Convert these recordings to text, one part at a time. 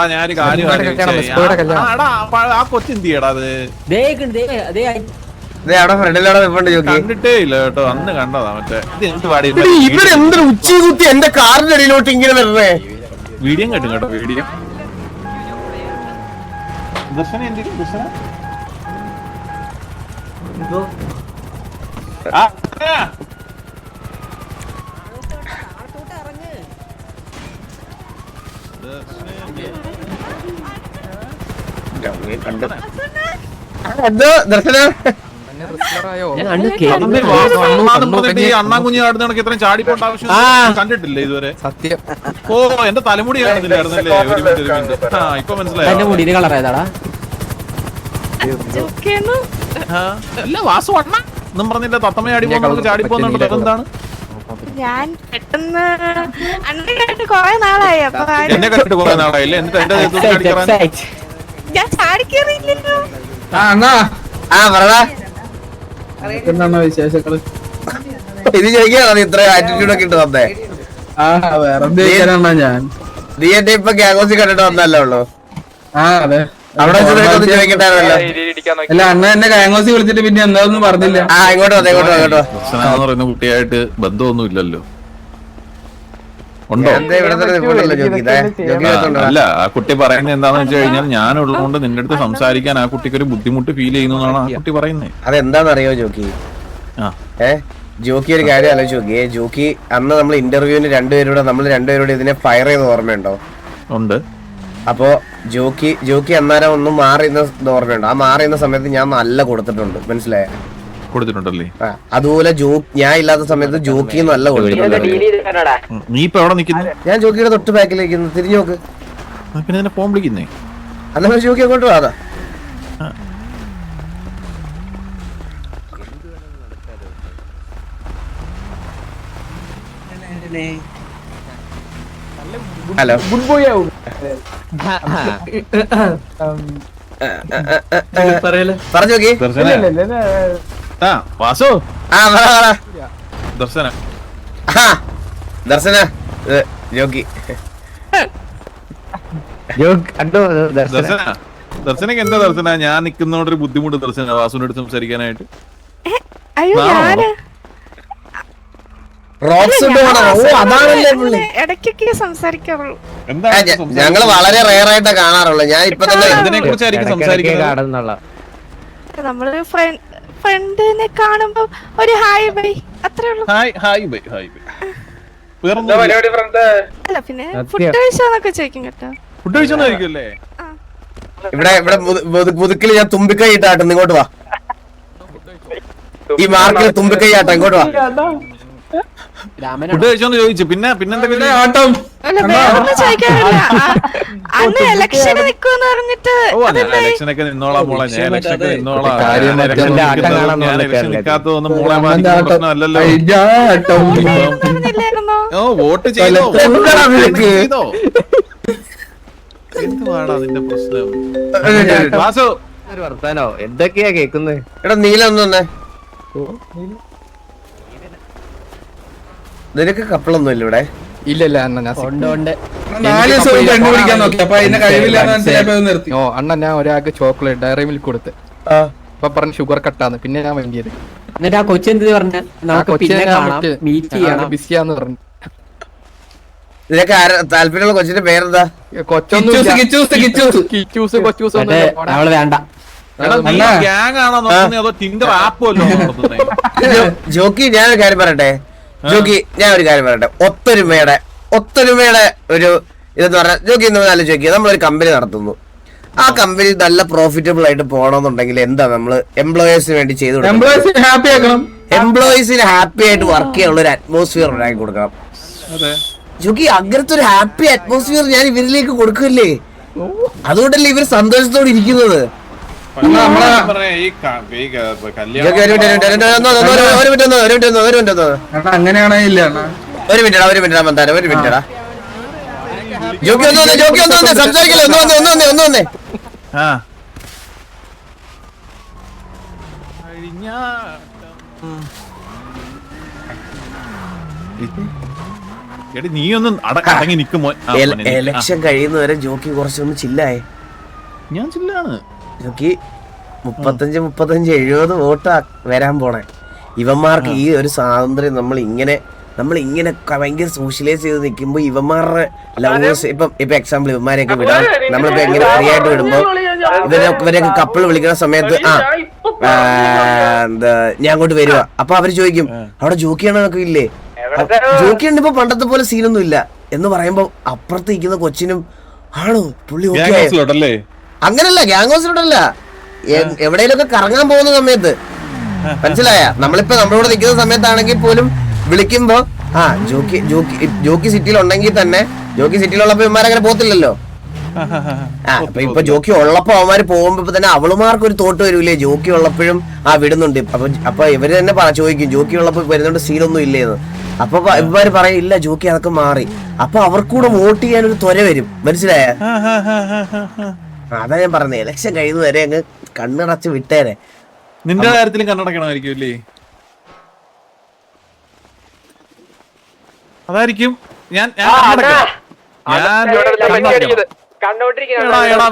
ഞാനൊരു കാര്യം ആ കൊച്ചെന്തിയടാ അത് കണ്ടിട്ടേ ഇല്ല കേട്ടോ. അന്ന് കണ്ടതാ മറ്റേ ഇവിടെ എന്തൊരു ഉച്ചി കുത്തി എന്റെ കാറിന്റെ അടിയിലോട്ട് ഇങ്ങനെ വരണേ. വീഡിയോ കേട്ടും കേട്ടോ. വീഡിയോ ദർശന എന്തിനും ദർശന അണ്ണാ കുഞ്ഞു ആടുന്ന കണക്ക് ഇത്രയും ചാടിപ്പോണ്ട ആവശ്യം കണ്ടിട്ടില്ലേ ഇതുവരെ? സത്യം. ഓ എന്റെ തലമുടി കാണുന്നില്ലായിരുന്നല്ലേ? ഒരു മിനിറ്റ്. ആ ഇപ്പൊ മനസ്സിലായോ? അല്ല വാസു അണ്ണ എന്നും പറഞ്ഞില്ല. തത്തമ്മ ചാടിപ്പോ ചാടിപ്പോന്നുണ്ട്. അതെന്താണ്? ഞാൻ പെട്ടെന്ന് കൊറേ നാളായി. എന്നെ കണ്ടിട്ട് കൊറേ നാളായില്ലേ? എന്നിട്ട് എന്റെ ഞാൻ ചാടിക്കേറിയില്ലല്ലോ. എന്താണ് വിശേഷങ്ങള്? ഇത് ചോദിക്കാണ് ഇത്ര ആറ്റിറ്റ്യൂഡ് ഒക്കെ ഇട്ട് വന്നേ. വേറെ ഞാൻ നീ എന്റെ ഇപ്പൊ ഗ്യാഗോസി കണ്ടിട്ട് വന്നല്ലേ ഉള്ളു. അതെ അവിടെ ചോദിക്കട്ടാണല്ലോ. അല്ല അണ്ണ എന്നെ ഗാംഗോസി വിളിച്ചിട്ട് പിന്നെ എന്താന്ന് പറഞ്ഞില്ല. ഇങ്ങോട്ട് വന്നോ ഇങ്ങോട്ടോ ഇങ്ങോട്ടോ. എന്ന് പറയുന്ന കുട്ടിയായിട്ട് ബന്ധമൊന്നും ഇല്ലല്ലോ. ഉണ്ടോ? അല്ല ആ കുട്ടി പറയുന്നത് എന്താന്ന് വെച്ച് കഴിഞ്ഞാൽ ഞാൻ ഉള്ളതുകൊണ്ട് നിന്റെ അടുത്ത് സംസാരിക്കാൻ ആ കുട്ടിക്ക് ഒരു ബുദ്ധിമുട്ട് ഫീൽ ചെയ്യുന്നതാണ് ആ കുട്ടി പറയുന്നത്. അതെന്താണെന്നറിയോ ജോക്കി? ജോക്കി ഒരു കാര്യം ആലോചിച്ച് നോക്കിയേ. ജോക്കി അന്ന് നമ്മൾ ഇന്റർവ്യൂവിന് നമ്മൾ രണ്ടുപേരോട് ഇതിനെ ഫയർ ചെയ്ത് ഓർമ്മയുണ്ടോ? ഉണ്ട്. അപ്പോ ജോക്കി അന്നേരം ഒന്നും മാറിയുന്ന ഓർമ്മയുണ്ടോ? ആ മാറിയുന്ന സമയത്ത് ഞാൻ നല്ല കൊടുത്തിട്ടുണ്ട്. മനസ്സിലായോ? കൊടുത്തിട്ടുണ്ടല്ലേ? അതുപോലെ ഞാൻ ഇല്ലാത്ത സമയത്ത് ജോക്കി നല്ല കൊടുത്തിട്ടുണ്ട്. നീ ഇപ്പൊ എവിടെ നിൽക്കുന്നു? ഞാൻ ജോക്കിയുടെ തൊട്ട് ബാക്കിലേക്ക് തിരിഞ്ഞു നോക്ക്. പിന്നെ ഫോൺ വിളിക്കുന്നേ അല്ല ജോക്കി അങ്ങോട്ട് വാ. ഹലോ ഗുഡ് ബോയ് ആവും. പറഞ്ഞോക്കി വാസു ദർശന ദർശന ജോക്കി ദർശനക്ക് എന്താ ദർശന? ഞാൻ നിൽക്കുന്നോണ്ടൊരു ബുദ്ധിമുട്ട് ദർശന വാസുവിന്റെ അടുത്ത് സംസാരിക്കാനായിട്ട്. ഇടയ്ക്കൊക്കെ സംസാരിക്കാറുള്ളൂ. ഞങ്ങള് വളരെ റെയർ ആയിട്ട് കാണാറുള്ളൂ. ഞാൻ ഇപ്പൊ തന്നെ ഇതിനെ കുറിച്ചായിരിക്കും സംസാരിക്കുന്നത്. നമ്മള് ഫ്രണ്ടിനെ കാണുമ്പോ ഒരു ഹായ് ബൈ അത്രേ ഉള്ളൂ. Hi bye hi bye. അല്ല പിന്നെ ഫുഡ് കഴിച്ചോന്നൊക്കെ ചോദിക്കും കേട്ടോ. ഫുഡ് കഴിച്ചോന്നായിരിക്കുമല്ലേ? ഇവിടെ മുതുക്കില് ഞാൻ തുമ്പിക്കൈ ഇട്ടാട്ടെ. ഇങ്ങോട്ട് വാ. ഈ മാർക്കിൽ തുമ്പിക്കൈ ആട്ടെ. ഇങ്ങോട്ട് വാ. ഫുഡ് കഴിച്ചോന്ന് ചോദിച്ചു. പിന്നെ ആട്ടം അന്ന് ഇലക്ഷന് നിക്കുമെന്ന് പറഞ്ഞിട്ട് ഇലക്ഷനൊക്കെ നിന്നോളാം മോളെ. ഞാൻ ഇലക്ഷനൊക്കെ നിന്നോളാം. നിൽക്കാത്തതൊന്നും മോളെ പ്രശ്നമല്ലല്ലോ. വോട്ട് ചെയ്തോ? എന്തുവാണ് അതിന്റെ പ്രശ്നം? വാസു വർത്താനോ എന്തൊക്കെയാ കേക്കുന്നത്? എടാ നീല ഒന്ന് തന്നെ. നിനക്ക് കപ്പിളൊന്നും ഇല്ല ഇവിടെ? ഇല്ലല്ല അണ്ണ ഞാൻ ഒരാൾക്ക് ചോക്ലേറ്റ് ഡയറി മിൽക്ക് കൊടുത്ത് അപ്പൊ പറഞ്ഞ ഷുഗർ കട്ടാന്ന്. പിന്നെ ഞാൻ വേണ്ടിയത് എന്നിട്ട് ആ കൊച്ചെന്ത് പറഞ്ഞ ബിസിയാന്ന് പറഞ്ഞു. നിനക്ക് താല്പര്യമുള്ള കൊച്ചിന്റെ പേരെന്താ? അവള് വേണ്ട. ജോക്കി ഞാനൊരു കാര്യം പറയട്ടെ. ഒത്തൊരുമയുടെ ഒരു ഇതെന്ന് പറഞ്ഞാൽ ജോക്കി നല്ല ചോദിക്കുക. നമ്മളൊരു കമ്പനി നടത്തുന്നു. ആ കമ്പനി നല്ല പ്രോഫിറ്റബിൾ ആയിട്ട് പോകണമെന്നുണ്ടെങ്കിൽ എന്താ നമ്മള് എംപ്ലോയേഴ്സിന് വേണ്ടി ചെയ്തു കൊടുക്കണം? എംപ്ലോയീസിന് ഹാപ്പി ആയിട്ട് വർക്ക് ചെയ്യാനുള്ള ഒരു അറ്റ്മോസ്ഫിയർ ഉണ്ടാക്കി കൊടുക്കണം. ജോക്കി അങ്ങനത്തെ ഒരു ഹാപ്പി അറ്റ്മോസ്ഫിയർ ഞാൻ ഇവരിലേക്ക് കൊടുക്കില്ലേ? അതുകൊണ്ടല്ലേ ഇവർ സന്തോഷത്തോടെ ഇരിക്കുന്നത്. അങ്ങനെയാണെന്നില്ല. ഒരു മിനിറ്റ് മന്ദാരം, ഒരു മിനിറ്റടാ. ജോക്കി ഒന്ന് സംസാരിക്കല്ലോ. ഒന്ന് വന്നേ. എടി നീ ഒന്ന് അടങ്ങി നിക്കുമോ? എലക്ഷൻ കഴിയുന്നവരെ ജോക്കി കുറച്ചൊന്ന് ചില്ലായേ. ഞാൻ ചില്ലാണ്. ജോക്കി 35 70 വോട്ട് വരാൻ പോണേ. ഇവന്മാർക്ക് ഈ ഒരു സ്വാതന്ത്ര്യം നമ്മളിങ്ങനെ ഭയങ്കര സോഷ്യലൈസ് ചെയ്ത് നിൽക്കുമ്പോ ഇവന്മാരുടെ ലവേഴ്സ് ഇപ്പൊ എക്സാമ്പിൾ ഇവന്മാരെയൊക്കെ വിടാം. നമ്മളിപ്പോ എങ്ങനെ ഫ്രീ ആയിട്ട് വിടുമ്പോ ഇവരൊക്കെ കപ്പിൾ വിളിക്കുന്ന സമയത്ത് എന്താ ഞാൻ അങ്ങോട്ട് വരുക. അപ്പൊ അവര് ചോദിക്കും അവിടെ ജോക്കിയാണോ ഇല്ലേ? ജോക്കിയുണ്ട്. ഇപ്പൊ പണ്ടത്തെ പോലെ സീനൊന്നും ഇല്ല എന്ന് പറയുമ്പോ അപ്പുറത്ത് നിൽക്കുന്ന കൊച്ചിനും ആണോ പുള്ളി ഓക്കെ. അങ്ങനല്ല, ഗ്യാങ് ഹൗസിലോട്ടല്ല, എവിടെയെങ്കിലൊക്കെ കറങ്ങാൻ പോകുന്ന സമയത്ത് മനസ്സിലായ. നമ്മളിപ്പോ നമ്മളോട് നിൽക്കുന്ന സമയത്താണെങ്കിൽ പോലും വിളിക്കുമ്പോ ജോക്കി സിറ്റിയിൽ ഉണ്ടെങ്കിൽ തന്നെ, ജോക്കി സിറ്റിയിലുള്ളപ്പോ ഇവന്മാരങ്ങനെ പോത്തില്ലല്ലോ. ഇപ്പൊ ജോക്കി ഉള്ളപ്പോ അവന്മാര് പോകുമ്പോ തന്നെ അവളുമാർക്ക് ഒരു തോട്ട് വരൂലേ ജോക്കി ഉള്ളപ്പോഴും വിടുന്നുണ്ട്. അപ്പൊ ഇവര് തന്നെ ചോദിക്കും ജോക്കി ഉള്ളപ്പോ വരുന്നുണ്ട് സീനൊന്നും ഇല്ലേന്ന്. അപ്പൊ ഇവന്മാര് പറയും ഇല്ല ജോക്കി അതൊക്കെ മാറി. അപ്പൊ അവർക്കൂടെ വോട്ട് ചെയ്യാൻ ഒരു ത്വര വരും. മനസ്സിലായ? അതാ ഞാൻ പറഞ്ഞത്, ഇലക്ഷൻ കഴിയുന്നവരെ അങ്ങ് കണ്ണടച്ച് വിട്ടേരെ. നിന്റെ കാര്യത്തിലും കണ്ണടക്കണമായിരിക്കും അല്ലേ? അതായിരിക്കും.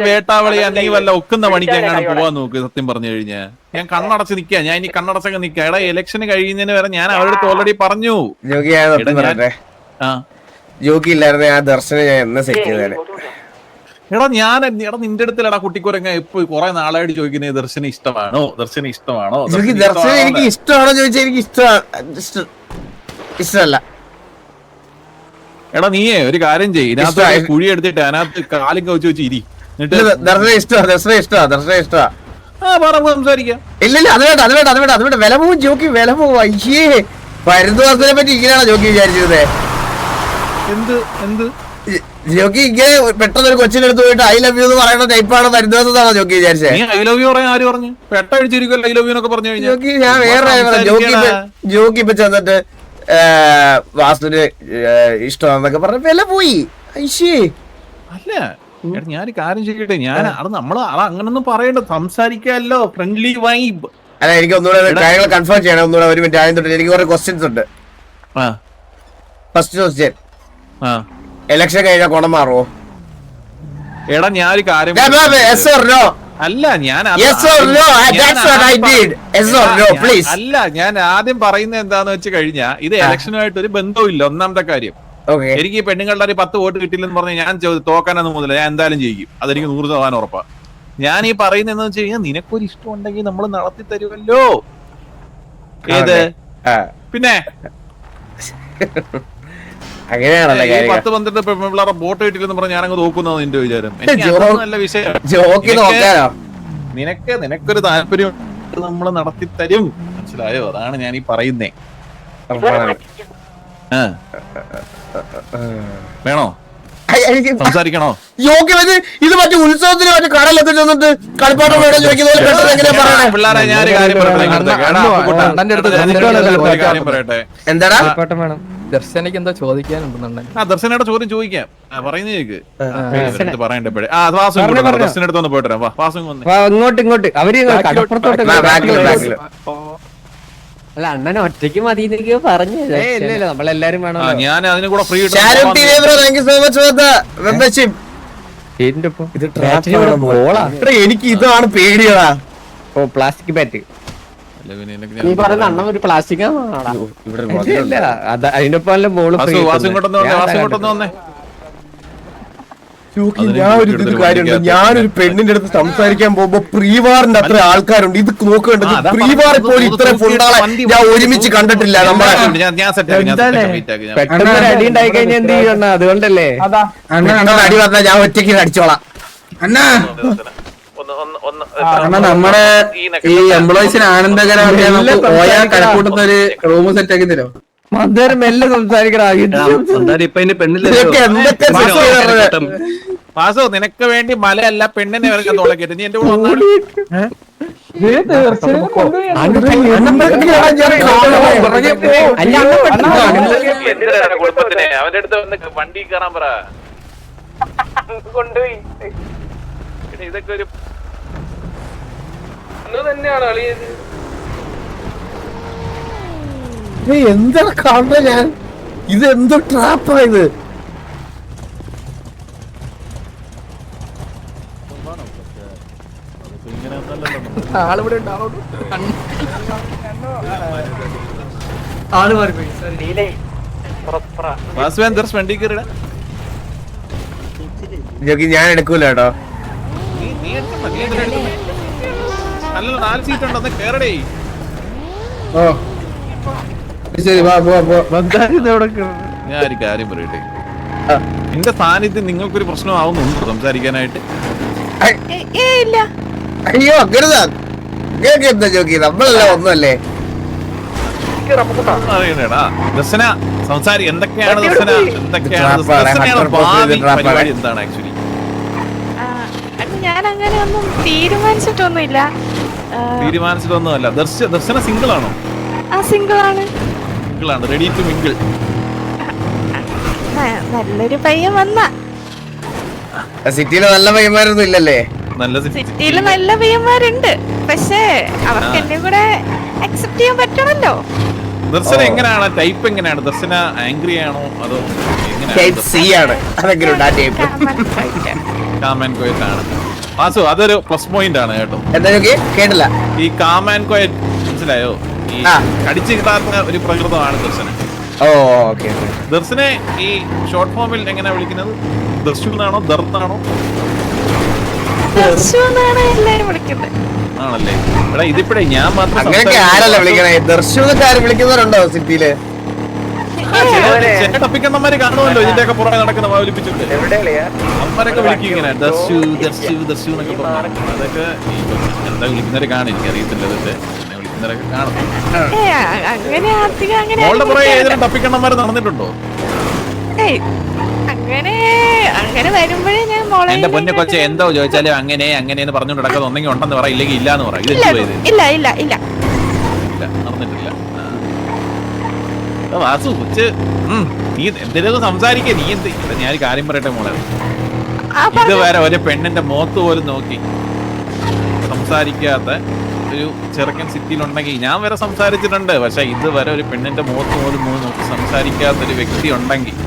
വേട്ടാവളിയാ നീ വല്ല ഒക്കുന്ന പണിക്കെങ്ങാനും പോവാൻ നോക്ക്. സത്യം പറഞ്ഞു കഴിഞ്ഞാ ഞാൻ കണ്ണടച്ച് നിക്കാ. ഞാൻ ഇനി കണ്ണടച്ചൊക്കെ നിക്കാ. എടാ ഇലക്ഷന് കഴിയുന്നതിന് വരെ ഞാൻ അവരുടെ ഓൾറെഡി പറഞ്ഞു. ജോക്കി ഇല്ലായിരുന്നു ആ ദർശനം ഞാൻ എന്ന് സെറ്റ് ചെയ്തേനെ. എടാ നിന്റെ അടുത്തിലടാ കുട്ടിക്കുരങ്ങ ഇപ്പൊ കൊറേ നാളായിട്ട് ചോദിക്കുന്നത് ദർശനം ഇഷ്ടമാണോ, ദർശനം ഇഷ്ടമാണോ? ദർശനം എനിക്ക് ഇഷ്ടമാണോ ചോദിച്ചാൽ എനിക്ക് ഇഷ്ടമല്ല. എടാ നീയേ ഒരു കാര്യം ചെയ്യ്, ഇതിനകത്ത് കുഴി എടുത്തിട്ട് അതിനകത്ത് കാലും കവച്ച് വെച്ച് ഇരി. ദർശനം ഇഷ്ടമാ സംസാരിക്കാം. ഇല്ല അത് വേണ്ട വില പോവും ജോക്കി, വില പോവും. അയ്യേ പരുന്തുവാസനെ പറ്റി ഇങ്ങനെയാണോ ജോക്കി വിചാരിച്ചിരുന്നേ? എന്ത് ജോക്കി ഇങ്ങനെ പെട്ടെന്ന് ഒരു കൊച്ചിനെടുത്ത് പോയിട്ട് ഐ ലവ് യു എന്ന് പറയുന്ന ടൈപ്പാണ് പരുന്തുവാസത്താണോ ജോക്കി വിചാരിച്ചേ? ഐ ലവ് യു പറയാൻ ആര് പറഞ്ഞു? പെട്ട അടിച്ചിരിക്കും ഐ ലവ് യു എന്നൊക്കെ പറഞ്ഞു കഴിഞ്ഞാൽ. ജോക്കി ഞാൻ വേറെ ജോക്കി ഇപ്പൊ ചെന്നിട്ട് വാസുവിന് ഇഷ്ടമാണെന്നൊക്കെ പറഞ്ഞ വില പോയി. ഐശേ അല്ല ഞാനൊരു കാര്യം ചെയ്യട്ടെ, നമ്മള് അങ്ങനൊന്നും പറയണ്ട, സംസാരിക്കാമല്ലോ, ഫ്രണ്ട്ലി വൈബ്. അല്ല എനിക്ക് ഒന്നുകൂടെ കാര്യങ്ങൾ കൺഫേം ചെയ്യണം. ഒന്നുകൂടെ ഒരു മിനിറ്റ്. ആദ്യം തൊട്ട് എനിക്ക് കുറെ ക്വസ്റ്റ്യൻസ് ഉണ്ട്. ഫസ്റ്റ് ക്വസ്റ്റ്യൻ, ഇലക്ഷൻ കഴിഞ്ഞാൽ കുണം മാറുമോ? എടാ ഞാനൊരു കാര്യം അല്ല ഞാൻ ആദ്യം പറയുന്നത് എന്താന്ന് വെച്ച് കഴിഞ്ഞാൽ ഇത് ഇലക്ഷനുമായിട്ട് ഒരു ബന്ധവുമില്ല. ഒന്നാമത്തെ കാര്യം, എനിക്ക് ഈ പെണ്ണുങ്ങളുടെ ഒരു 10 വോട്ട് കിട്ടില്ലെന്ന് പറഞ്ഞാൽ ഞാൻ തോക്കാനൊന്നും മുതല, ഞാൻ എന്തായാലും ചെയ്യും. അതെനിക്ക് 100% ഉറപ്പാ. ഞാൻ ഈ പറയുന്നത് എന്താ വെച്ച് കഴിഞ്ഞാൽ നിനക്കൊരു ഇഷ്ടം ഉണ്ടെങ്കിൽ നമ്മൾ നടത്തി തരുമല്ലോ. ഏത് പിന്നെ അങ്ങനെയാണല്ലോ 10-12 പെൺപിള്ളേരെ വോട്ട് കിട്ടില്ലെന്ന് പറഞ്ഞാൽ ഞാനങ്ങ് തോക്കുന്നത് നിന്റെ വിചാരം? നല്ല വിഷയം. നിനക്കൊരു താല്പര്യം നമ്മള് നടത്തി തരും, മനസ്സിലായോ? അതാണ് ഞാൻ ഈ പറയുന്നേ. വേണോ സംസാരിക്കണോ? ഇത് മറ്റേ ഉത്സവത്തിന് മറ്റേ കടലൊക്കെ ചെന്നിട്ട് കളിപ്പാട്ടം വേണം ചോദിക്കുന്ന പിള്ളേരെ ഞാനൊരു കാര്യം പറയട്ടെ. എന്താടാ ദർശനക്ക് എന്താ ചോദിക്കാനുണ്ടെന്നുണ്ടെങ്കിൽ ദർശനയുടെ ചോദ്യം ചോദിക്കാം. പറയുന്നേക്ക് പറയണ്ടപ്പോഴേ ദർശനടുത്ത് ഒന്ന് പോയിട്ട് ഇങ്ങോട്ട് അവര് അല്ല അണ്ണൻ ഒറ്റയ്ക്ക് മതി പറഞ്ഞു. നമ്മളെല്ലാരും വേണം. ഞാൻ അതിന് കൂടെ ഫ്രീ എനിക്ക് ഇതാണ് പേടിയടാ. ഓ പ്ലാസ്റ്റിക് ബാറ്റ് നീ പറയുന്ന അണ്ണൻ ഒരു പ്ലാസ്റ്റിക് അതിനൊപ്പം മോള് ഞാനൊരു പെണ്ണിന്റെ അടുത്ത് സംസാരിക്കാൻ പോകുമ്പോ പ്രീവാറിന്റെ അത്ര ആൾക്കാരുണ്ട്. ഇത് നോക്കേണ്ടത് പ്രീവാറിൽ പോലും ഇത്ര ഫുള്ളാളെ ഞാൻ ഒരുമിച്ച് കണ്ടിട്ടില്ല. പെട്ടെന്ന് അടി ഉണ്ടായി കഴിഞ്ഞാൽ എന്ത് ചെയ്യണം? അതുകൊണ്ടല്ലേ അടി പറഞ്ഞാൽ ഞാൻ ഒറ്റയ്ക്ക് അടിച്ചോളാം. നമ്മുടെ ഈ എംപ്ലോയീസിന് ആനന്ദകരമായിട്ട് കണക്കൂട്ടുന്ന ഒരു റൂം സെറ്റ് ആക്കി തരും. മെല്ലെ വാസു നിനക്ക് വേണ്ടി മലയല്ല പെണ്ണിനെ വരെ തോളക്കേറ്റ്. നീ എന്റെ കൂടെ കുടുംബത്തിനെ അവന്റെ അടുത്ത് വന്ന് വണ്ടി കയറാൻ പറ. കൊണ്ടുപോയി ഇതൊക്കെ ഒരു തന്നെയാണ് എന്താണ് കാണുന്നത്? ഞാൻ ഇത് എന്തോ ട്രാപ്പാ ഇത്. ആളിവിടെ ഉണ്ടാവും. ആള് മാറിപ്പോയി വാസുവേ എന്താ വണ്ടി കയറിടാ ജോക്കി ഞാൻ എടുക്കൂല കേട്ടോ. നീ എടുക്കണ്ട, നീ എന്തിനാ എടുക്കുന്നെ? അല്ലല്ലോ 4 സീറ്റ് ഉണ്ടെന്ന് കേറടേ. ഓ ശരി വാ പോവാ പോവാ. ഞാൻ ഒരു കാര്യം പറയട്ടെ, എന്റെ സാന്നിധ്യം നിങ്ങൾക്കൊരു പ്രശ്നമാവുന്നുണ്ടോ സംസാരിക്കാനായിട്ട്? ഇല്ല. അയ്യോ അങ്ങനെതാ എന്താ ജോക്കി, നമ്മളല്ല ഒന്നുമല്ലേ. അറിയണേടാ ദർശന എന്തൊക്കെയാണ് ദർശന ദർശനയുടെ ഭാവി പരിപാടി എന്താണ് ആക്ച്വലി? ഞാൻ അങ്ങനെ ഒന്നും തീരുമാനിച്ചിട്ടൊന്നുമില്ല. തീരുമാനിച്ചിട്ടൊന്നുമല്ല. ദർശന സിംഗിൾ ആണോ? സിംഗിൾ ആണ്. സിംഗിൾ ആണ്, റെഡി ടു മിംഗിൾ. നല്ലൊരു പയ്യൻ വന്ന സിറ്റിയില് നല്ല പയ്യന്മാരൊന്നും ഇല്ലല്ലേ? നല്ല സിറ്റിയില് നല്ല പയ്യന്മാരുണ്ട്, പക്ഷേ അവർക്ക് എന്നെ കൂടെ അക്സെപ്റ്റ് ചെയ്യാൻ പറ്റണല്ലോ. ദർശന എങ്ങനെയാണ് ടൈപ്പ്? എങ്ങനെയാണ് ദർശന? ആംഗ്രി ആണോ അതോ ടൈപ്പ് സി ആണ്. അതെങ്ങനെ ആ ടൈപ്പ്? കാം ആൻഡ് ക്വയറ്റ് ആണ്. വാസു അതൊരു പ്ലസ് പോയിന്റ് ആണ് കേട്ടോ. എന്താ ജോക്കി കേട്ടില്ല? ഈ കാം ആൻഡ് ക്വയറ്റ് മനസ്സിലായോ? ഈ കടിച്ചു കിട്ടാത്ത ഒരു പ്രകൃതമാണ് ദർശന. ഓ ഓക്കെ. ദർശനെ ഈ ഷോർട്ട് ഫോമിൽ എങ്ങനെയാ വിളിക്കുന്നത്? ദർശു എന്നാണോ ദർന്നാണോ? എല്ലാരും വിളിക്കുന്നത് ആണല്ലേ? എടാ ഇതിപ്പോഴേ ഞാൻ മാത്രം അങ്ങനെയൊക്കെ ആരല്ല വിളിക്കണേ? ദർശു ആര് വിളിക്കുന്നവരുണ്ടോ സിറ്റിയില്? ടപ്പിക്കണ്ണന്മാര് കാണുമല്ലോ ഇതിന്റെയൊക്കെ പുറകെ നടക്കുന്ന വാവലിപ്പിച്ചിട്ട്. അമ്മരൊക്കെ വിളിക്കും ഇങ്ങനെ ദർശു ദർശു ദർശു എന്നൊക്കെ പറഞ്ഞു. അതൊക്കെ എന്താ വിളിക്കുന്നവരെ കാണും, എനിക്കറിയത്തില്ല. അതൊക്കെ വിളിക്കുന്നവരൊക്കെ കാണും. മോളുടെ പുറകെ ഏതെങ്കിലും ടപ്പിക്കണ്ണന്മാര് നടന്നിട്ടുണ്ടോ? അങ്ങനെ വരുമ്പോഴേ ഞാൻ മോളെ എന്റെ പൊന്നെ കൊച്ചെ എന്തോ ചോദിച്ചാലും അങ്ങനെ അങ്ങനെയെന്ന് പറഞ്ഞുകൊണ്ട് നടക്കുന്നത് ഒന്നെങ്കിൽ ഉണ്ടെന്ന് പറ, ഇല്ലെങ്കിൽ ഇല്ലാന്ന് പറ. ഇത് ഇല്ല ഇല്ല ഇല്ല നടന്നിട്ടില്ല. വാസു കൊച്ച് നീ എന്തെങ്കിലും സംസാരിക്കേ. നീ എന്ത് ഞാനൊരു കാര്യം പറയട്ടെ മോളെ, ഇതുവരെ ഒരു പെണ്ണിന്റെ മുഖത്ത് പോലും നോക്കി സംസാരിക്കാത്ത ഒരു ചെറുക്കൻ സിറ്റിയിലുണ്ടെങ്കിൽ, ഞാൻ വരെ സംസാരിച്ചിട്ടുണ്ട്, പക്ഷെ ഇതുവരെ ഒരു പെണ്ണിന്റെ മുഖത്ത് പോലും നോക്കി സംസാരിക്കാത്ത ഒരു വ്യക്തി ഉണ്ടെങ്കിൽ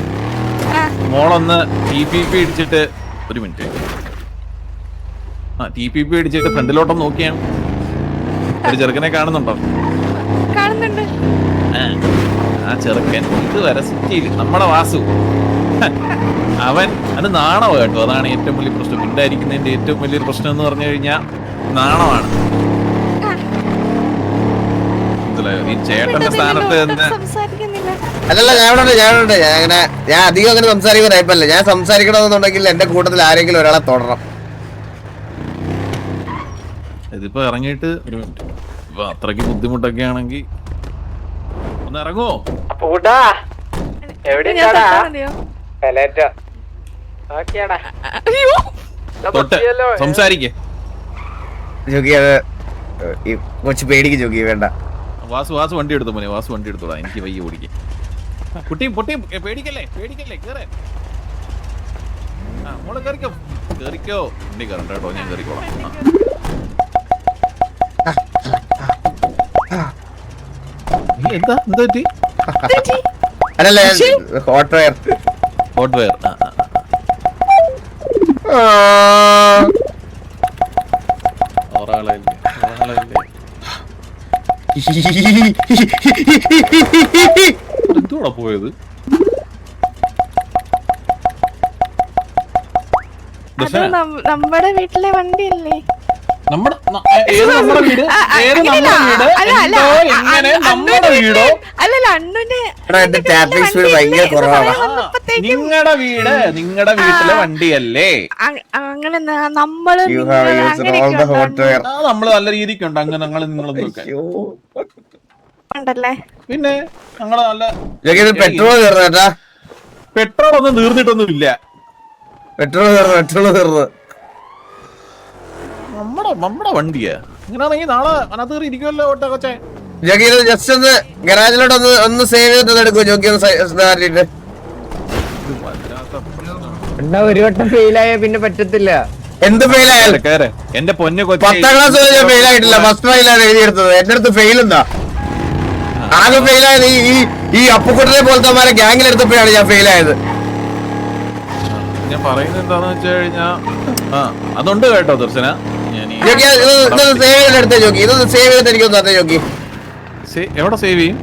മോളൊന്ന് TPP ഇടിച്ചിട്ട് ഒരു മിനിറ്റ് TPP ഇടിച്ചിട്ട് ഫ്രണ്ടിലോട്ടൊന്ന് നോക്കിയാണ് ഒരു ചെറുക്കനെ കാണുന്നുണ്ടോ? കാണുന്നുണ്ട്. ആ ചെറുക്കൻ ഇതുവരെ സിറ്റിയിൽ നമ്മുടെ വാസു അവൻ അത് നാണോ കേട്ടോ. അതാണ് ഏറ്റവും വലിയ പ്രശ്നം. ഉണ്ടായിരിക്കുന്നതിന്റെ ഏറ്റവും വലിയൊരു പ്രശ്നം എന്ന് പറഞ്ഞു കഴിഞ്ഞാൽ നാണമാണ്. മനസ്സിലായോ? ഈ ചേട്ടന്റെ സ്ഥാനത്ത് നിന്ന് അല്ലല്ല ഞാനുണ്ട്. ഞാൻ അധികം അങ്ങനെ സംസാരിക്കുന്ന ടൈപ്പല്ല. ഞാൻ സംസാരിക്കണമെന്നുണ്ടെങ്കിൽ എന്റെ കൂട്ടത്തിൽ ആരെങ്കിലും ഒരാളെ തൊടണം. ഇതിപ്പോ ഇറങ്ങിയിട്ട് ഒരു മിനിറ്റ്, ഇപ്പൊ അത്രയ്ക്ക് ബുദ്ധിമുട്ടൊക്കെ ആണെങ്കിൽ ഒന്ന് ഇറങ്ങുമോ? തൊട്ട് സംസാരിക്കേ. ജോക്കി അത് കൊച്ചു പേടിക്ക് ജോക്കി വേണ്ട. വാസു വണ്ടി എടുത്തു മോനെ. വാസു വണ്ടി എടുത്തോളാം, എനിക്ക് വയ്യ ഓടിക്കാൻ. കുട്ടിയും പേടിക്കല്ലേ കേറേ. മോള് കേറിക്കോ. വണ്ടി കയറണ്ട കേട്ടോ, ഞാൻ കേറിക്കോളാം. എന്താ പറ്റി? അല്ലല്ല ഹോട്ട് വയർ. ഒരാളല്ലേ എന്തുകൂടെ പോയത്? നമ്മുടെ വീട്ടിലെ വണ്ടിയല്ലേ? നമ്മുടെ വീട്? നമ്മുടെ വീടോ? അല്ലല്ല അണ്ണുന്റെ നിങ്ങളുടെ വീട്ടിലെ വണ്ടിയല്ലേ? അങ്ങനെ നമ്മള് നല്ല രീതിക്കുണ്ട് അങ്ങനെ ഉണ്ടല്ലേ. പിന്നെ ഞങ്ങള് നല്ല പെട്രോൾ തീർന്നേട്ടാ. പെട്രോൾ ഒന്നും തീർന്നിട്ടൊന്നും ഇല്ല. പെട്രോൾ തീർന്നു. നമ്മുടെ വണ്ടിയാ. ഇങ്ങനെയാണെങ്കിൽ നാളെ അതിനകത്ത് കയറി ഇരിക്കുമല്ലോ ഓട്ടോ കൊച്ചേ. ജോക്കി ജസ്റ്റ് ഒന്ന് ഗരാജിലോട്ട് ഒന്ന് സേവ് ചെയ്തിട്ട് എടുക്കും. ജോക്കി ഒന്ന് ഒരു വട്ടം ഫെയിലായ പിന്നെ പറ്റത്തില്ല. എന്ത് ഫെയിലായാലും എന്റെ പൊന്നു കൊച്ചി 10ാം ക്ലാസ് ഫെയിൽ ആയിട്ടില്ല, ഫസ്റ്റ് ഫെയിലാണ് എഴുതിയെടുത്തത്. എന്റെ അടുത്ത് ഫെയിൽ എന്താ? ആകെ ഫെയിലായത് ഈ അപ്പുക്കുട്ടനെ പോലത്തെ ഗ്യാങ്ങിലെടുത്തപ്പോഴാണ് ഞാൻ ഫെയിലായത്. ഞാൻ പറയുന്നത് എന്താന്ന് വെച്ച് കഴിഞ്ഞാ അതുണ്ട് കേട്ടോ ദർശന. എടുത്തേ ജോക്കി, ഇതൊന്ന് സേവ് ചെയ്ത് എനിക്കൊന്ന് തന്നെ ജോക്കി. എവിടെ സേവ് ചെയ്യും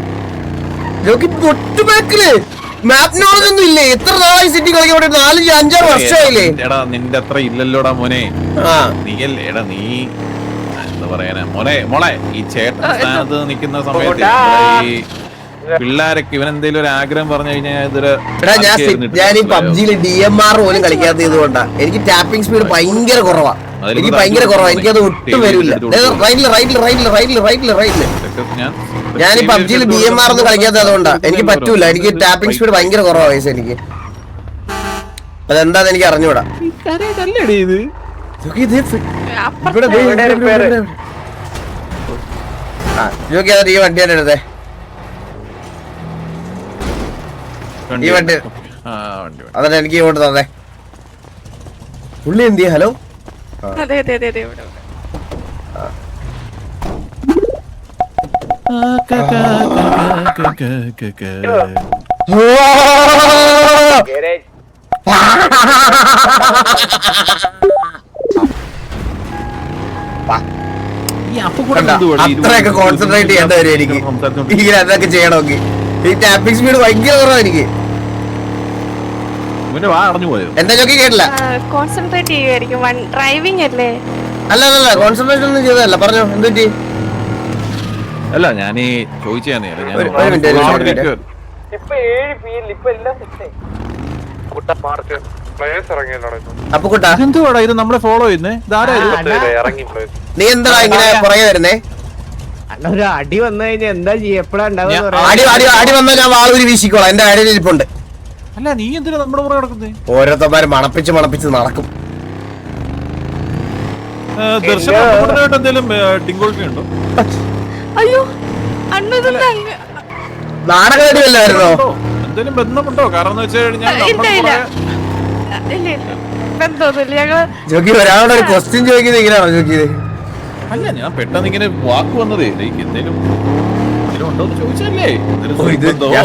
ജോക്കി? തൊട്ട് ബാക്കില് മാപ്പിനോടൊന്നും ഇല്ലേ? എത്ര നാളായി സിറ്റി കളിക്കാൻ 4-5 വർഷമായില്ലേ? എടാ നിന്റെ അത്ര ഇല്ലല്ലോടാ മോനെ. നീയല്ലേ എടാ നീ എന്താ പറയാനാ മോളെ ഈ ചേട്ടൻ സ്ഥാനത്ത് നിൽക്കുന്ന സമയത്ത് ഈ പിള്ളേരൊക്കെ ഇവൻ എന്തെങ്കിലും ഒരു ആഗ്രഹം പറഞ്ഞു കഴിഞ്ഞാൽ ഞാൻ ഈ പബ്ജിയില് DMR പോലും കളിക്കാത്തത് കൊണ്ടാ. എനിക്ക് ടാപ്പിംഗ് സ്പീഡ് ഭയങ്കര കുറവാ. എനിക്കത് ഒട്ടും വരില്ല. ഞാൻ ഈ പബ്ജിയിൽ DMR ഒന്നും കളിക്കാത്തത് അതുകൊണ്ടാ. എനിക്ക് പറ്റൂല. എനിക്ക് ടാപ്പിംഗ് സ്പീഡ് ഭയങ്കര കുറവാ വയസ്സ്. എനിക്ക് അതെന്താന്ന് എനിക്ക് അറിഞ്ഞൂടാ. ജോക്കി അതെ ഈ വണ്ടിയാണ് എടുത്തേ. ഈ വണ്ടി അതന്നെ എനിക്ക് ഇങ്ങോട്ട് തന്നെ. പുള്ളി എന്ത് ചെയ്യാ? ഹലോ അത്രയൊക്കെ കോൺസെൻട്രേറ്റ് ചെയ്യേണ്ട വരും എനിക്ക്. ഇങ്ങനെ അതൊക്കെ ചെയ്യണമെങ്കിൽ ഈ ടാപ്പിംഗ് സ്പീഡ് ഭയങ്കര കുറവാണ് എനിക്ക്. എന്താ ചോക്കി കേട്ടില്ല? കോൺസെൻട്രേറ്റ് ചെയ്യുമായിരിക്കും. ഡ്രൈവിംഗ് അല്ലേ? അല്ല കോൺസെൻട്രേഷൻ ഒന്നും ചെയ്തതല്ല. പറഞ്ഞോ എന്തുപറ്റി? അല്ല ഞാനീ ചോദിച്ചാന്നേ എന്തുവാടാ ഇത് നമ്മളെ ഫോളോ ചെയ്യുന്നേ? നീ എന്താ ഇങ്ങനെ പുറകെ വരുന്നേ? ഒരു അടി വന്നു കഴിഞ്ഞാൽ എന്താ ചെയ്യാ? എപ്പോഴാ അടി വന്നാൽ ഞാൻ വാളൂരി വീശിക്കോളാം. എന്റെ അടിയിൽ ഇരിപ്പുണ്ട്. അല്ല നീ എന്തിനാ നമ്മുടെ പുറകെ നടക്കുന്നേ? ഓരോരുത്തന്മാര് മണപ്പിച്ച് നടക്കും. അയ്യോ നാടകമായിരുന്നോ? എന്തെങ്കിലും ബന്ധമുണ്ടോ? കാരണം ജോക്കി ഒരാളുടെ ഒരു ക്വസ്റ്റ്യൻ ചോദിക്കുന്നത് ഇങ്ങനെയാണോ ജോക്കിയത്? അല്ല ഞാൻ പെട്ടെന്ന് ഇങ്ങനെ വാക്ക് വന്നതേ. എന്തേലും ഉണ്ടോ ചോദിച്ചല്ലേ?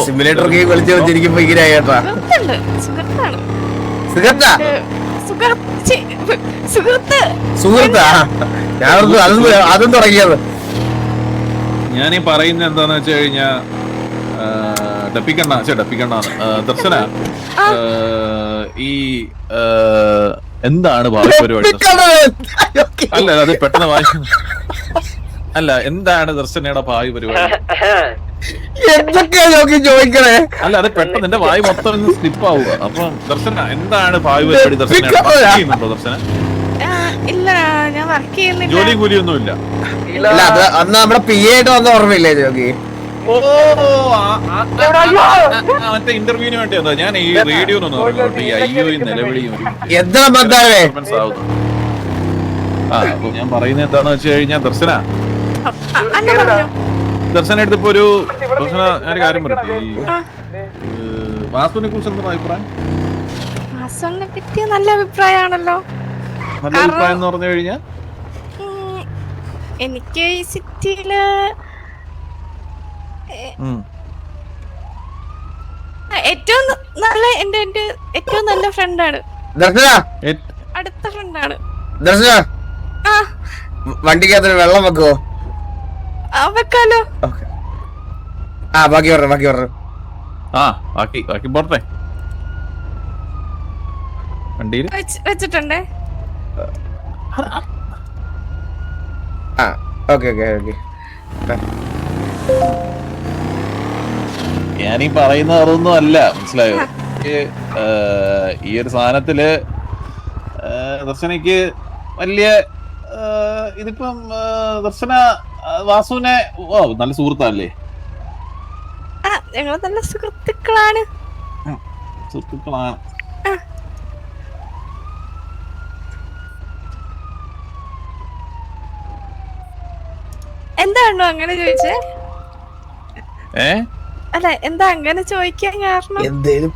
സിമുലേറ്റർ ഗെയിം കളിച്ചു വെച്ചിരിക്കുമ്പോ ഇങ്ങനെ കേട്ടാ സുഹൃത്താ അതും തുടങ്ങിയത്. ഞാനീ പറയുന്നത് എന്താന്ന് വെച്ച് കഴിഞ്ഞാ ഡപ്പിക്കണ്ണ ദർശന ഈ എന്താണ് ഭാവി പരിപാടി? അല്ല അത് പെട്ടെന്ന് വായിക്കുന്നു. അല്ല എന്താണ് ദർശനയുടെ ഭാവി പരിപാടി? എന്തൊക്കെയാ നോക്കി ചോദിക്കണേ? അല്ല അത് പെട്ടെന്ന് എന്റെ വായി മൊത്തം സ്ലിപ്പ് ആവുക. അപ്പൊ ദർശന എന്താണ് ഭാവി പരിപാടി? ദർശന ദർശന ഇല്ല ഞാൻ വർക്ക് ചെയ്യുന്നില്ല. ജോലി കൂലിയൊന്നും ഇല്ല. അന്ന് നമ്മുടെ PA ആയിട്ട് വന്ന ഓർമ്മയില്ലേ ജോക്കി? മറ്റേ ഇന്റർവ്യൂവിന് വേണ്ടി വന്നോ? ഞാൻ ഈ റേഡിയോ നിലവിളിയും ഞാൻ പറയുന്നത് എന്താന്ന് വെച്ച് കഴിഞ്ഞാൽ ദർശന എടുത്തപ്പോ ഒരു ഞാൻ കാര്യം പറഞ്ഞു. വാസുവിനെ കുറിച്ച് എന്താ അഭിപ്രായം? വാസുവിനെ പറ്റി നല്ല അഭിപ്രായമാണല്ലോ. നല്ല അഭിപ്രായം എന്ന് പറഞ്ഞു കഴിഞ്ഞാൽ എനിക്ക് ഈ സിറ്റിയില് ഏറ്റവും നല്ല എന്റെ ഏറ്റവും നല്ല ഫ്രണ്ടാണ്. അടുത്ത ഫ്രണ്ടാണ്. വണ്ടിക്കകത്ത് വെള്ളം വെക്കുവോ? വെക്കാലോ. ബാക്കി പറഞ്ഞു. ബാക്കി പോട്ടെ. വണ്ടിയിൽ വെച്ചിട്ടുണ്ടേ. ഓക്കെ ഞാനീ പറയുന്നത് അതൊന്നും അല്ല, മനസ്സിലായോ? ഈ ഒരു സാധനത്തില് ദർശനയ്ക്ക് വലിയ ഇതിപ്പം ദർശന വാസുവിനെ നല്ല സുഹൃത്തല്ലേ? ഞങ്ങൾ നല്ല സുഹൃത്തുക്കളാണ്. എന്താണോ അങ്ങനെ ചോദിച്ചേ? അല്ല എന്താ അങ്ങനെ ചോദിക്കാൻ കാരണം? എന്തേലും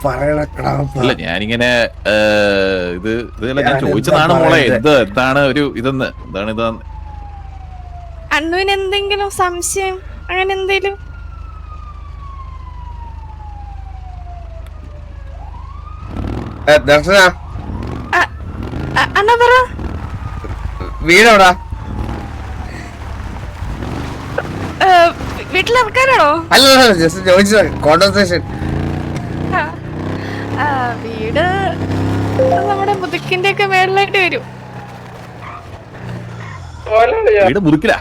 അല്ല ഞാനിങ്ങനെ ഇതെല്ലാം ഞാൻ ചോദിച്ചതാണ് മോളെ. എന്താണ് ഒരു ഇതെന്ന് എന്താണ് അണ്ണുവിന് എന്തെങ്കിലും സംശയം അങ്ങനെ എന്തേലും? ദർശന അണ്ണ പറ. വീടെവിടാ? വീട്ടിലിറക്കാനാണോ? അല്ല ജസ്റ്റ് ചോദിച്ചത് കോൺവെർസേഷൻ. വീട് നമ്മുടെ മുതുക്കിന്റെ ഒക്കെ മേളിലായിട്ട് വരും. വീട് മുതുക്കിലാ?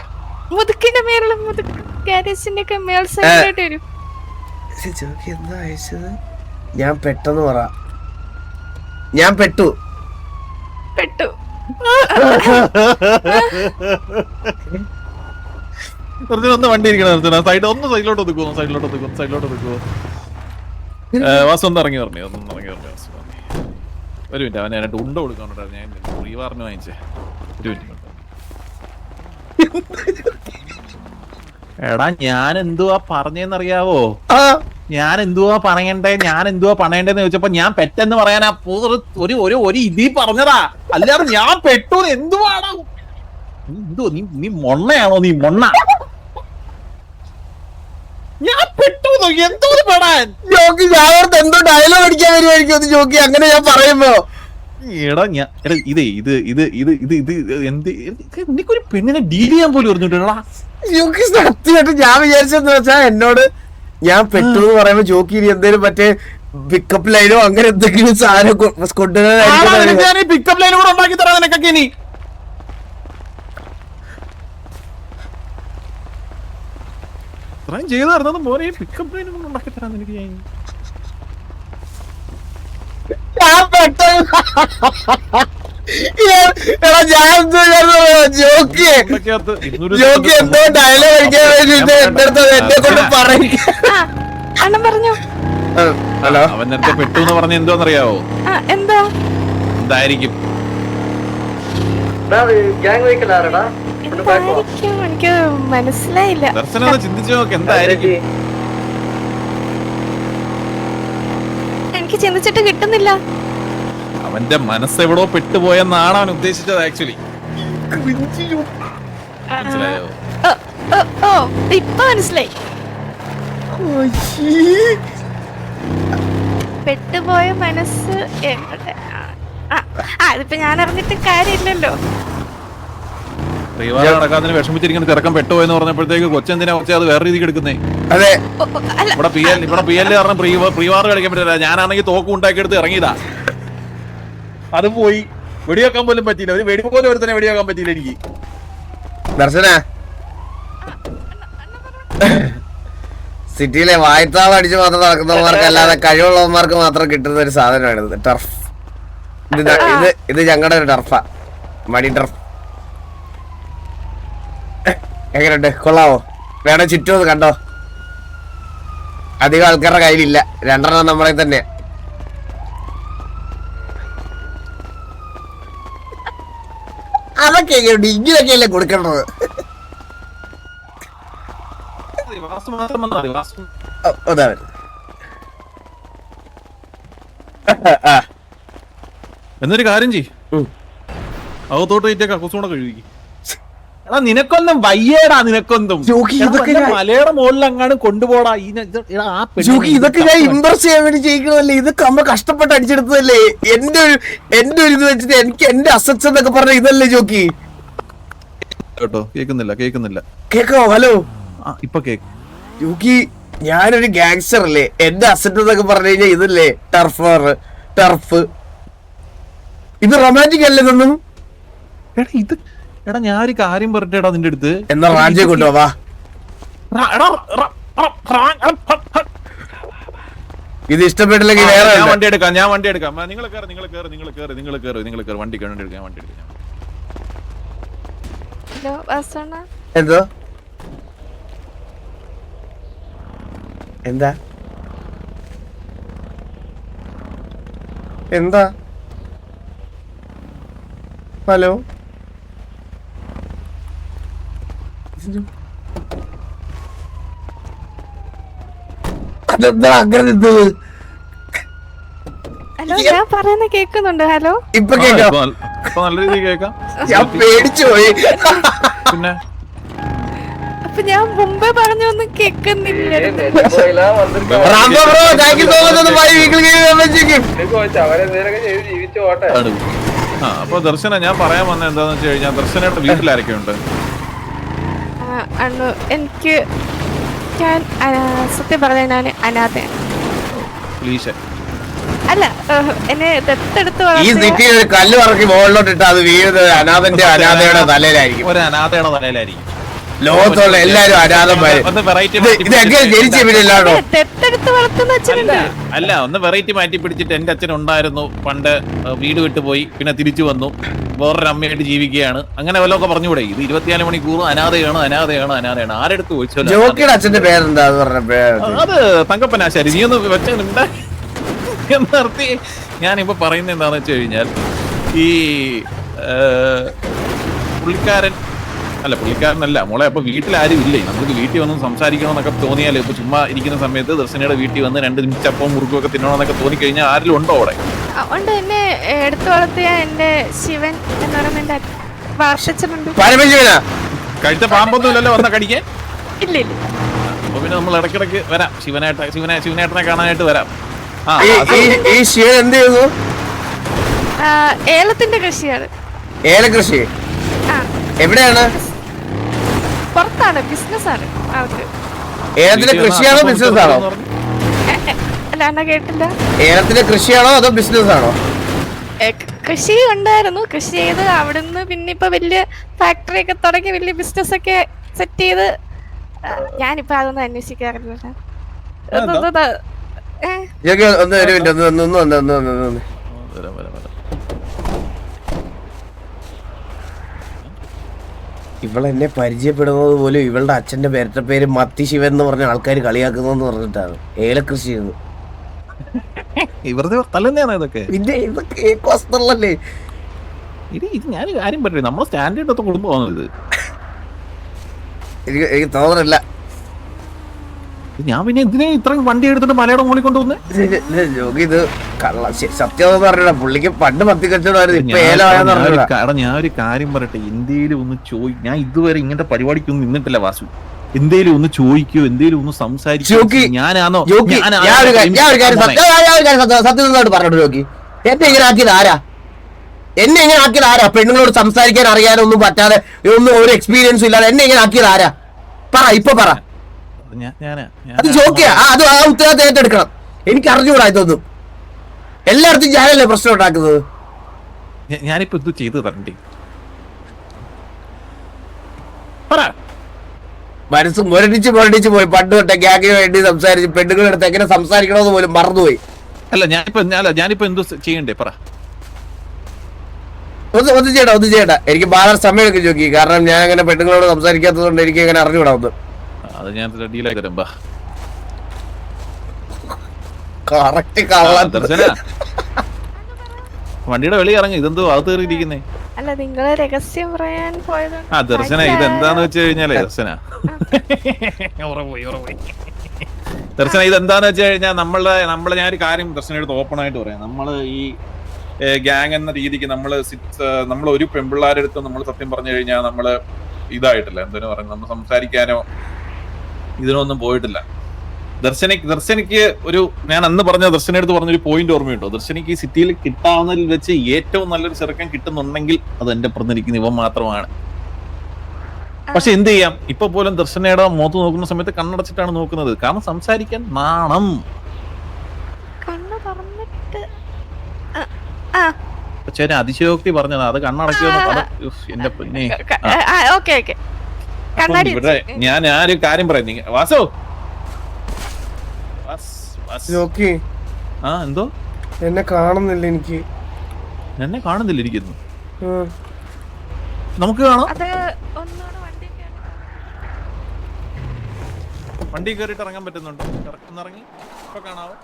മുതുക്കിന്റെ മേളിലും ഗാരേജിന്റെ ഒക്കെ മേൾ സൈഡിലായിട്ട് വരും. എന്താ അയച്ചത്? ഞാൻ പെട്ടെന്ന് പറ. ഞാൻ പെട്ടു. ഒന്ന് വണ്ടി ഇരിക്കണം. സൈഡിലോട്ട് ഒതുക്കുമോ? വാസു ഒന്ന് ഇറങ്ങി പറഞ്ഞു. ഒരു മിനിറ്റ്, അവൻ ഞാനായിട്ട് ഉണ്ട കൊടുക്കാനുണ്ടായിരുന്നു. ഞാൻ റീവാറിന് വാങ്ങിച്ചേ. ഒരു മിനിറ്റ്. എടാ ഞാൻ എന്തുവാ പറഞ്ഞെന്നറിയാവോ? ഞാൻ എന്തുവാ പണയണ്ടേന്ന് ചോദിച്ചപ്പോ ഞാൻ പെട്ടെന്ന് പറയാനാ ഒരു ഇതി പറഞ്ഞതാ. അല്ലാതെ ഞാൻ പെട്ടു എന്തുവാണോ? നീ മൊണ്ണയാണോ? നീ മൊണ്ണ. ഞാൻ പെട്ടു എന്തോ പെടാൻ. ജോക്കി ഞാൻ എന്തോ ഡയലോഗ് അടിക്കാൻ വരുമായിരിക്കും അത് ജോക്കി അങ്ങനെ ഞാൻ പറയുമ്പോ. എടാ എനിക്കൊരു പെണ്ണിനെ ഡീൽ ചെയ്യാൻ പോലും പറഞ്ഞിട്ടാ. ജോക്കി സത്യമായിട്ട് ഞാൻ വിചാരിച്ചെന്ന് വെച്ചാ എന്നോട് ഞാൻ പെട്ടു എന്ന് പറയുമ്പോ ജോക്കി ഇനി എന്തേലും മറ്റേ പിക്കപ്പ് ലൈനോ അങ്ങനെ എന്തെങ്കിലും സാധനം കൊണ്ടുവരാൻ പിക്കപ്പ് ലൈനും കൂടെ ഉണ്ടാക്കി തരാം നിനക്കൊക്കെ. ഇനി ഇത്രയും ചെയ്തു തരുന്നത് മോനെ പിക്കപ്പ് ലൈനും കൂടെ ഉണ്ടാക്കി തരാൻ എനിക്ക്. ജോക്കി എന്തോ ഡയലോഗ് അടിക്കാൻ വേണ്ടിട്ട് എന്റെ അടുത്ത് എന്നെ കൊണ്ട് പറയും. അണ്ണൻ പറഞ്ഞു. അവൻ നേരത്തെ പെട്ടു എന്ന് പറഞ്ഞ എന്തോന്നറിയാവോ? എന്താ? എന്തായിരിക്കും? എനിക്ക് മനസ്സിലായില്ല. ദർശനം ചിന്തിച്ചു നോക്ക് എന്തായിരിക്കും. എനിക്ക് ചിന്തിച്ചിട്ട് കിട്ടുന്നില്ല. അവന്റെ മനസ്സെവിടോ പെട്ടുപോയെന്നാണ് അവൻ ഉദ്ദേശിച്ചത് ആക്ച്വലി. മനസ്സിലായോ? ഓ ഇപ്പൊ മനസ്സിലായി. പെട്ടുപോയ മനസ്സ് എവിടെ? അതിപ്പോ ഞാൻ അറിഞ്ഞിട്ട് കാര്യമില്ലല്ലോ. നടക്കാതിന് വിഷമിച്ചിരിക്കുന്ന ചെറുക്കം പെട്ടുപോയെന്ന് പറഞ്ഞപ്പോഴത്തേക്ക് കൊച്ചെന്തിനാ കൊച്ചെ അത് വേറെ രീതിക്ക് എടുക്കുന്നേ? അതെ ഇവിടെ പി എൽ കാരണം പ്രീവാർ കളിക്കാൻ പറ്റില്ല. ഞാനാണെങ്കിൽ തോക്ക് ഉണ്ടാക്കിയെടുത്ത് ഇറങ്ങിയതാ. അത് പോയി വെടിവെക്കാൻ പോലും പറ്റിയില്ല. ഒരു വെടി പോലും ഒരുത്തനെ വെടിവെക്കാൻ പറ്റിയില്ല എനിക്ക്. ദർശന സിറ്റിയിലെ വായ്ത്താളം അടിച്ച് മാത്രം നടക്കുന്നവർക്ക് അല്ലാതെ കഴിവുള്ളവന്മാർക്ക് മാത്രം കിട്ടുന്ന ഒരു സാധനമാണ് ടർഫ്. ഇത് ഞങ്ങളുടെ ഒരു ടർഫാ, മടി ടർഫ്. എങ്ങനെയുണ്ട്? കൊള്ളാവോ? വേണേ ചുറ്റും ഒന്ന് കണ്ടോ. അധികം ആൾക്കാരുടെ കയ്യിലില്ല. 2 നമ്മളെ തന്നെ. അതൊക്കെ ഇങ്ങനെയൊക്കെയല്ലേ കൊടുക്കേണ്ടത്. എന്നൊരു കാര്യം ചെയ്യ്, അകത്തോട്ട് ഇറ്റേക്ക് അക്കൂടെ കഴുകി. എടാ നിനക്കൊന്നും വയ്യേടാ, നിനക്കൊന്നും മലയുടെ മുകളിൽ അങ്ങാണ് കൊണ്ടുപോടാ. ഇതൊക്കെ ഞാൻ ഇംപ്രസ് ചെയ്യാൻ വേണ്ടി ചെയ്യിക്കണതല്ലേ. ഇതൊക്കെ നമ്മൾ കഷ്ടപ്പെട്ട് അടിച്ചെടുത്തതല്ലേ. എന്റെ ഒരു ഇത് വെച്ചിട്ട് എനിക്ക് എന്റെ അസറ്റ്സ് എന്നൊക്കെ പറഞ്ഞ ഇതല്ലേ ജോക്കി? കേട്ടോ? കേക്കുന്നില്ല. കേക്കോ? ഹലോ ഇപ്പൊ കേക്ക്. ജോക്കി ഞാനൊരു ഗാങ്സ്റ്റർ അല്ലേ. എന്റെ അസറ്റ് എന്നൊക്കെ പറഞ്ഞു കഴിഞ്ഞാൽ ഇതല്ലേ ടർഫ്. ഇത് റൊമാൻറ്റിക് അല്ലേ ഇതൊന്നും? എടാ ഞാനൊരു കാര്യം പറഞ്ഞേടാ നിന്റെ അടുത്ത്. എന്നാ റാഞ്ചെ കൊണ്ടുപോവാ. ഇത് ഇഷ്ടപ്പെട്ടില്ലെങ്കിൽ വേറെ ഞാൻ വണ്ടി എടുക്കാം. നിങ്ങൾ കേറ് വണ്ടി എടുക്കാം. എന്തോ എന്താ ഹലോ അതെന്താ അങ്ങനെ നിന്നത്? ഹലോ ഞാൻ പറയുന്ന കേക്കുന്നുണ്ട്. ഹലോ ഇപ്പൊ കേക്കാം. നല്ല രീതിയിൽ കേക്കാം. ഞാൻ പേടിച്ചു പോയി. പിന്നെ അപ്പൊ ഞാൻ മുമ്പേ പറഞ്ഞൊന്നും കേക്കുന്നില്ല. Rambo bro thank you so much. ആലോചിക്കും. ആണ്. ആ അപ്പൊ ദർശന ഞാൻ പറയാൻ വന്ന എന്താന്ന് വെച്ച് കഴിഞ്ഞാൽ ദർശനയുടെ വീട്ടിലാരൊക്കെ ഉണ്ട്? അണ്ണു എനിക്ക് ഞാൻ സത്യം പറഞ്ഞ ഞാൻ അനാഥയാണ്. പ്ലീസ്. അല്ല എന്നെ ദത്തെടുത്ത് ഈ സിറ്റിയിൽ ഒരു കല്ല് പറക്കി മുകളിലോട്ട് ഇട്ട് അത് വീഴുന്നത് അനാഥയുടെ തലയിലായിരിക്കും. ഒരു അനാഥയുടെ തലയിലായിരിക്കും. ലോകത്തുള്ള എല്ലാരും അനാഥന്മാര്. ഇതെങ്ങനെ ജനിച്ച വീടില്ലാണോ? ദത്തെടുത്ത് വളർത്തുന്ന അച്ഛനുണ്ട്. അല്ല ഒന്ന് വെറൈറ്റി മാറ്റി പിടിച്ചിട്ട് എന്റെ അച്ഛൻ ഉണ്ടായിരുന്നു പണ്ട്, വീട് വിട്ടുപോയി, പിന്നെ തിരിച്ചു വന്നു, വേറൊരു അമ്മയായിട്ട് ജീവിക്കുകയാണ്, അങ്ങനെ വല്ലതൊക്കെ പറഞ്ഞുകൂടെ? ഇത് 24 മണിക്കൂർ അനാഥയാണ് അനാഥയാണ് അനാഥയാണ്. ആരെടുത്ത് ചോദിച്ചാലും ജോക്കിയുടെ അച്ഛന്റെ പേരെന്താ പറഞ്ഞ? അത് തങ്കപ്പനാശാരി. നീ ഒന്ന് വെച്ചുണ്ട് നിർത്തി. ഞാനിപ്പോ പറയുന്നത് എന്താന്ന് വെച്ച് കഴിഞ്ഞാൽ ഈ പുള്ളിക്കാരനല്ല മോളെ. അപ്പൊ വീട്ടിലാരും ഇല്ലേ? നമുക്ക് വീട്ടിൽ വന്ന് സംസാരിക്കണമെന്നൊക്കെ തോന്നിയാൽ ഇപ്പൊ ചുമ്മാ ഇരിക്കുന്ന സമയത്ത് ദർശനയുടെ വീട്ടിൽ വന്ന് 2 ചപ്പവും മുറുക്കും ഒക്കെ തിന്നണമെന്നൊക്കെ തോന്നിക്കഴിഞ്ഞാൽ ആരെങ്കിലും ഉണ്ടോ അവിടെ? ഉണ്ട്. എന്നെ എടുത്തു വളർത്തിയ എന്റെ ശിവൻ എന്ന് പറയുന്ന എന്റെ വാർഷിച്ചുണ്ട്. കഴിച്ച പാമ്പൊന്നും ഇല്ലല്ലോ വന്ന കടിക്കാൻ? ഇല്ല ഇല്ല. അപ്പൊ പിന്നെ നമ്മൾ ഇടയ്ക്കിടയ്ക്ക് വരാം, ശിവനേട്ടനെ കാണാനായിട്ട് വരാം. ഈ ശിവൻ എന്ത് ചെയ്യുന്നു? ഏലത്തിന്റെ കൃഷിയാണ്. ഏലകൃഷി എവിടെയാണ്? പുറത്താണ്, ബിസിനസ്സാണ് ആൾക്ക്. ഏലത്തിന്റെ കൃഷിയാണോ ബിസിനസ് ആണോ? അല്ല അണ്ണ കേട്ടില്ല. ഏലത്തിന്റെ കൃഷിയാണോ അതോ ബിസിനസ് ആണോ? കൃഷി ഉണ്ടായിരുന്നു, കൃഷി ചെയ്ത് അവിടുന്ന് പിന്നെ ഇപ്പൊ വലിയ ഫാക്ടറി ഒക്കെ തുടങ്ങി വലിയ ബിസിനസ് ഒക്കെ സെറ്റ് ചെയ്ത് ഞാനിപ്പോ അതൊന്നും അന്വേഷിക്കാറില്ല. ഒന്ന് ഒരു മിനിറ്റ്. ഇവളെന്നെ പരിചയപ്പെടുന്നത് പോലും ഇവളുടെ അച്ഛന്റെ പേരത്തെ പേര് മത്തി ശിവൻ എന്ന് പറഞ്ഞ ആൾക്കാർ കളിയാക്കുന്നതെന്ന് പറഞ്ഞിട്ടാണ്. ഏലകൃഷി വെറുതെ തല്ലെന്നെയാണ് ഇതൊക്കെ. പിന്നെ ഇതൊക്കെ വസ്ത്രല്ലേ? ഇത് ഞാൻ കാര്യം പറ്റില്ല, നമ്മളെ സ്റ്റാൻഡേർഡ് ഒത്ത കുടുംബമാണ് ഇത്. എനിക്ക് തോന്നുന്നില്ല. ഞാൻ പിന്നെ എന്തിനാ ഇത്രയും വണ്ടി എടുത്തിട്ട് മലയുടെ മുകളിൽ കൊണ്ടുവന്ന്? ഇത് കള്ള സത്യം പറഞ്ഞ പുള്ളിക്ക് പണ്ട് മത്തി കച്ചവടമായിരുന്നു, ഇപ്പൊ ഏലമായെന്ന് പറഞ്ഞ. കാരണം ഞാൻ ഒരു കാര്യം പറയട്ടെ, എന്തേലും ഒന്ന് ഞാൻ ഇതുവരെ ഇങ്ങനത്തെ പരിപാടിക്കൊന്നും നിന്നിട്ടില്ല വാസു. എന്തേലും ഒന്ന് ചോദിക്കോ, എന്തേലും ഒന്ന് സംസാരിക്കോ. ഞാനാണോ സത്യസന്ധമായിട്ട് പറഞ്ഞോട്ട് നോക്കി എന്നെ ഇങ്ങനെ ആക്കിയത് ആരാ? പെണ്ണുങ്ങളോട് സംസാരിക്കാൻ അറിയാനൊന്നും പറ്റാതെ ഒന്നും ഒരു എക്സ്പീരിയൻസും ഇല്ലാതെ എന്നെ ഇങ്ങനെ ആക്കിയത് ആരാ? ഇപ്പൊ പറ. അത് ജോക്കിയാ. അത് ആ ഉത്തരവാദിത്തം ഏറ്റെടുക്കണം. എനിക്ക് അറിഞ്ഞുകൂടാ ഇതൊന്നും. എല്ലായിടത്തും ഞാനല്ലേ പ്രശ്നം ഉണ്ടാക്കുന്നത്. ഞാനിപ്പോ ഇത് ചെയ്തു തരണ്ടേ? മനസ്സ് മുരടിച്ച് പോയി. പണ്ട് തൊട്ടേ ഗ്യാങ്ങിന് വേണ്ടി സംസാരിച്ച് പെണ്ണുങ്ങളുടെ അടുത്ത് എങ്ങനെ സംസാരിക്കണമെന്ന് പോലും മറന്നുപോയി. അല്ല ഞാനിപ്പോ എന്ത് ചെയ്യണ്ടേ പറ? ഒന്നും ചെയ്യണ്ട. എനിക്ക് വളരെ സമയമൊക്കെ ചോദിക്കും. കാരണം ഞാൻ അങ്ങനെ പെണ്ണുങ്ങളോട് സംസാരിക്കാത്തത് കൊണ്ട് എനിക്ക് എങ്ങനെ അറിഞ്ഞുകൂടാ ഒന്ന്. അത് ഞാൻ ഡീലായി തരാം. വണ്ടിയുടെ വെളി ഇറങ്ങി. ഇതെന്തോ അകത്ത് കയറിയിരിക്കുന്നേ? അല്ല നിങ്ങള് രഹസ്യം പറയാൻ പോയത്. ദർശന ഇതെന്താന്ന് വെച്ച് കഴിഞ്ഞാലേ ദർശന ഇതെന്താന്ന് വെച്ച് കഴിഞ്ഞാൽ നമ്മളെ ഞാനൊരു കാര്യം ദർശനടുത്ത് ഓപ്പൺ ആയിട്ട് പറയാം. നമ്മള് ഈ ഗ്യാങ് എന്ന രീതിക്ക് നമ്മൾ ഒരു പെൺപിള്ളാരുടെ അടുത്ത് നമ്മൾ സത്യം പറഞ്ഞു കഴിഞ്ഞാൽ നമ്മള് ഇതായിട്ടില്ല. എന്തിനു പറയുന്നത്, നമ്മൾ സംസാരിക്കാനോ ഇതിനൊന്നും പോയിട്ടില്ല. ദർശനയ്ക്ക് ഒരു ഞാൻ അന്ന് ദർശനടുത്ത് പറഞ്ഞൊരു പോയിന്റ് ഓർമ്മയുണ്ടോ? ദർശനയ്ക്ക് ഈ സിറ്റിയിൽ കിട്ടാവുന്നതിൽ വെച്ച് ഏറ്റവും നല്ലൊരു ചെറുക്കൻ കിട്ടുന്നുണ്ടെങ്കിൽ അത് എന്റെ പറഞ്ഞിരിക്കുന്ന ഇവ മാത്രമാണ്. പക്ഷെ എന്ത് ചെയ്യാം, ഇപ്പൊ പോലും ദർശനയുടെ മുഖത്ത് നോക്കുന്ന സമയത്ത് കണ്ണടച്ചിട്ടാണ് നോക്കുന്നത്. കാരണം സംസാരിക്കാൻ നാണം. പക്ഷെ അതിശയോക്തി പറഞ്ഞത് അത് കണ്ണടക്കിയെന്ന് എന്റെ പിന്നെ. ഇവിടെ ഞാൻ ഒരു കാര്യം പറയാം. വാസു എന്തോ എന്നെ കാണുന്നില്ല. എന്നെ കാണുന്നില്ല. ഇരിക്കുന്നു. നമുക്ക് കാണാം. വണ്ടി കയറിയിട്ട് ഇറങ്ങാൻ പറ്റുന്നുണ്ട്. ഇറങ്ങി ഇപ്പൊ കാണാവോ?